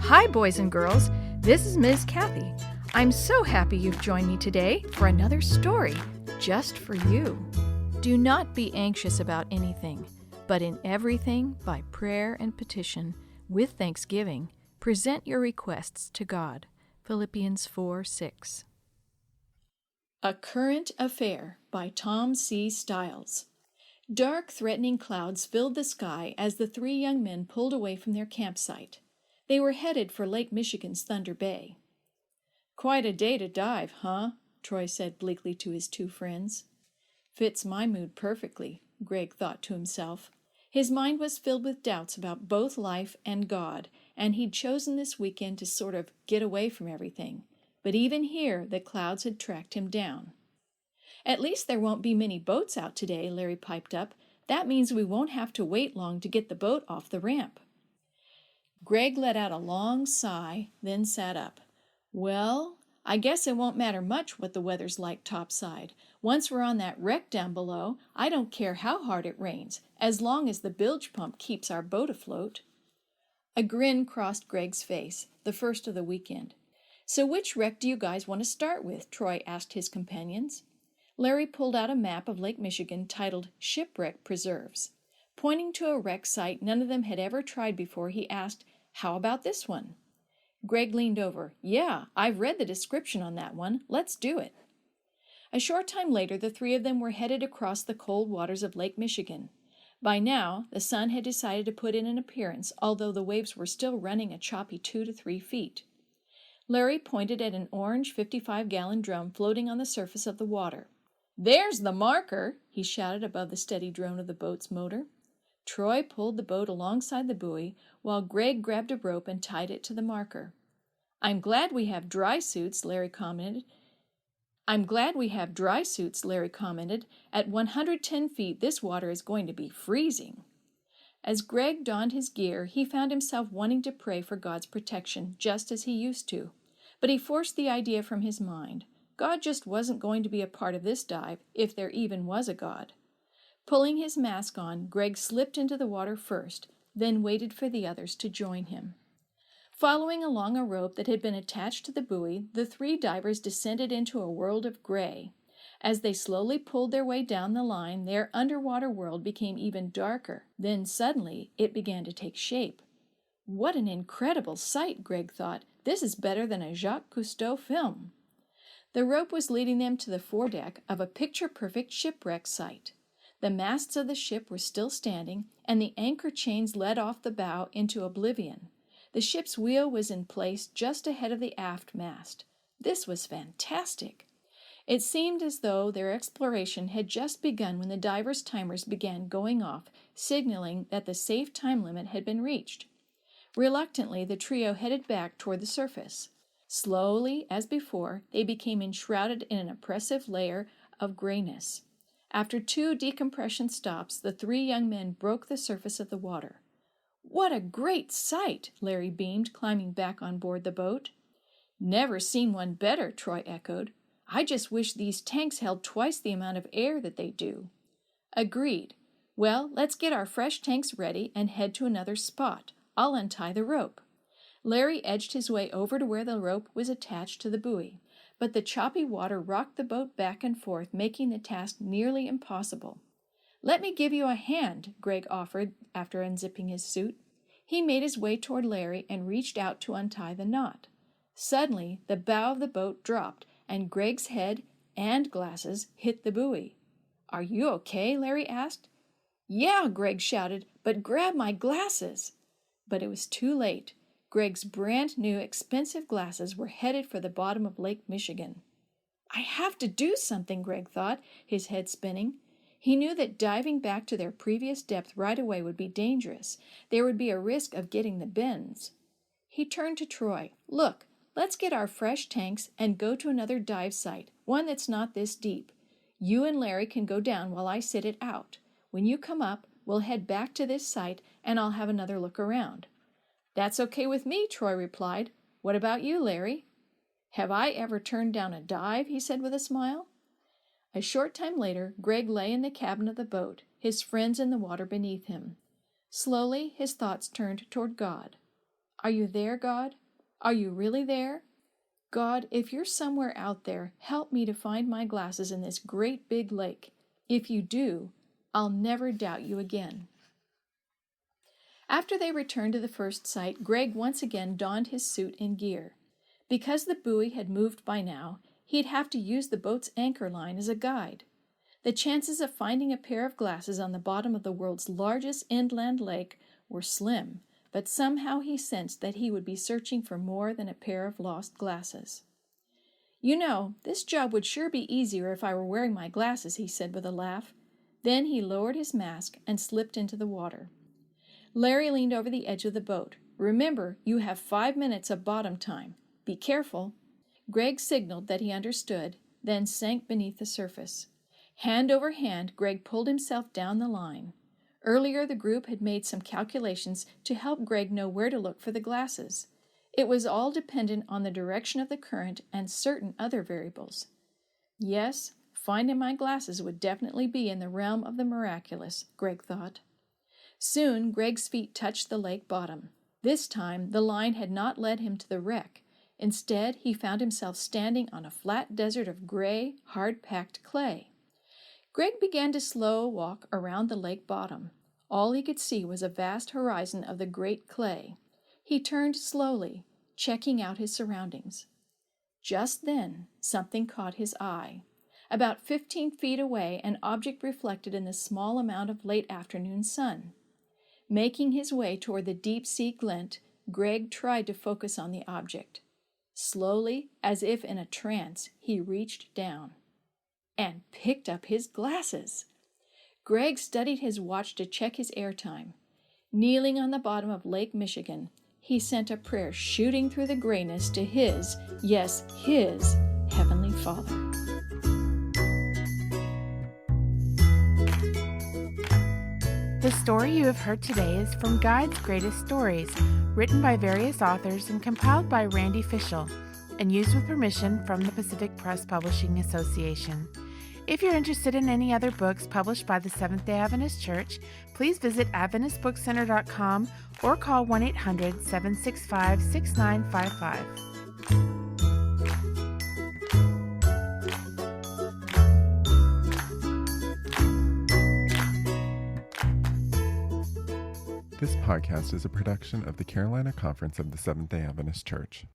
Hi, boys and girls. This is Ms. Kathy. I'm so happy you've joined me today for another story just for you. Do not be anxious about anything, but in everything, by prayer and petition, with thanksgiving, present your requests to God. Philippians 4:6. A Current Affair by Tom C. Stiles. Dark, threatening clouds filled the sky as the three young men pulled away from their campsite. They were headed for Lake Michigan's Thunder Bay. "Quite a day to dive, huh?" Troy said bleakly to his two friends. "Fits my mood perfectly," Greg thought to himself. His mind was filled with doubts about both life and God, and he'd chosen this weekend to sort of get away from everything. But even here, the clouds had tracked him down. "At least there won't be many boats out today," Larry piped up. "That means we won't have to wait long to get the boat off the ramp." Greg let out a long sigh, then sat up. "Well, I guess it won't matter much what the weather's like topside. Once we're on that wreck down below, I don't care how hard it rains, as long as the bilge pump keeps our boat afloat." A grin crossed Greg's face, the first of the weekend. "So which wreck do you guys want to start with?" Troy asked his companions. Larry pulled out a map of Lake Michigan titled Shipwreck Preserves. Pointing to a wreck site none of them had ever tried before, he asked, "How about this one?" Greg leaned over. "Yeah, I've read the description on that one. Let's do it." A short time later, the three of them were headed across the cold waters of Lake Michigan. By now, the sun had decided to put in an appearance, although the waves were still running a choppy 2 to 3 feet. Larry pointed at an orange 55-gallon drum floating on the surface of the water. "There's the marker!" he shouted above the steady drone of the boat's motor. Troy pulled the boat alongside the buoy, while Greg grabbed a rope and tied it to the marker. "I'm glad we have dry suits," Larry commented. At 110 feet, this water is going to be freezing." As Greg donned his gear, he found himself wanting to pray for God's protection, just as he used to. But he forced the idea from his mind. God just wasn't going to be a part of this dive, if there even was a God. Pulling his mask on, Greg slipped into the water first, then waited for the others to join him. Following along a rope that had been attached to the buoy, the three divers descended into a world of gray. As they slowly pulled their way down the line, their underwater world became even darker. Then suddenly, it began to take shape. "What an incredible sight," Greg thought. "This is better than a Jacques Cousteau film." The rope was leading them to the foredeck of a picture-perfect shipwreck site. The masts of the ship were still standing, and the anchor chains led off the bow into oblivion. The ship's wheel was in place just ahead of the aft mast. This was fantastic. It seemed as though their exploration had just begun when the divers' timers began going off, signaling that the safe time limit had been reached. Reluctantly, the trio headed back toward the surface. Slowly, as before, they became enshrouded in an oppressive layer of grayness. After 2 decompression stops, the three young men broke the surface of the water. "What a great sight!" Larry beamed, climbing back on board the boat. "Never seen one better," Troy echoed. "I just wish these tanks held twice the amount of air that they do." "Agreed. Well, let's get our fresh tanks ready and head to another spot. I'll untie the rope." Larry edged his way over to where the rope was attached to the buoy, but the choppy water rocked the boat back and forth, making the task nearly impossible. "Let me give you a hand," Greg offered after unzipping his suit. He made his way toward Larry and reached out to untie the knot. Suddenly, the bow of the boat dropped, and Greg's head and glasses hit the buoy. "Are you okay?" Larry asked. "Yeah," Greg shouted, "but grab my glasses." But it was too late. Greg's brand-new, expensive glasses were headed for the bottom of Lake Michigan. "I have to do something," Greg thought, his head spinning. He knew that diving back to their previous depth right away would be dangerous. There would be a risk of getting the bends. He turned to Troy. "Look, let's get our fresh tanks and go to another dive site, one that's not this deep. You and Larry can go down while I sit it out. When you come up, we'll head back to this site, and I'll have another look around." "That's okay with me," Troy replied. "What about you, Larry?" "Have I ever turned down a dive?" he said with a smile. A short time later, Greg lay in the cabin of the boat, his friends in the water beneath him. Slowly, his thoughts turned toward God. Are you there, God? Are you really there? God, if you're somewhere out there, help me to find my glasses in this great big lake. If you do, I'll never doubt you again. After they returned to the first site, Greg once again donned his suit and gear. Because the buoy had moved by now, he'd have to use the boat's anchor line as a guide. The chances of finding a pair of glasses on the bottom of the world's largest inland lake were slim, but somehow he sensed that he would be searching for more than a pair of lost glasses. You know, this job would sure be easier if I were wearing my glasses, he said with a laugh. Then he lowered his mask and slipped into the water. Larry leaned over the edge of the boat. Remember, you have 5 minutes of bottom time. Be careful. Greg signaled that he understood, then sank beneath the surface. Hand over hand, Greg pulled himself down the line. Earlier, the group had made some calculations to help Greg know where to look for the glasses. It was all dependent on the direction of the current and certain other variables. Yes, finding my glasses would definitely be in the realm of the miraculous, Greg thought. Soon, Greg's feet touched the lake bottom. This time, the line had not led him to the wreck. Instead, he found himself standing on a flat desert of gray, hard-packed clay. Greg began to slow walk around the lake bottom. All he could see was a vast horizon of the great clay. He turned slowly, checking out his surroundings. Just then, something caught his eye. About 15 feet away, an object reflected in the small amount of late afternoon sun. Making his way toward the deep-sea glint, Greg tried to focus on the object. Slowly, as if in a trance, he reached down and picked up his glasses. Greg studied his watch to check his airtime. Kneeling on the bottom of Lake Michigan, he sent a prayer shooting through the grayness to his, yes, his, Heavenly Father. The story you have heard today is from God's Greatest Stories, written by various authors and compiled by Randy Fischel, and used with permission from the Pacific Press Publishing Association. If you're interested in any other books published by the Seventh-day Adventist Church, please visit AdventistBookCenter.com or call 1-800-765-6955. This podcast is a production of the Carolina Conference of the Seventh-day Adventist Church.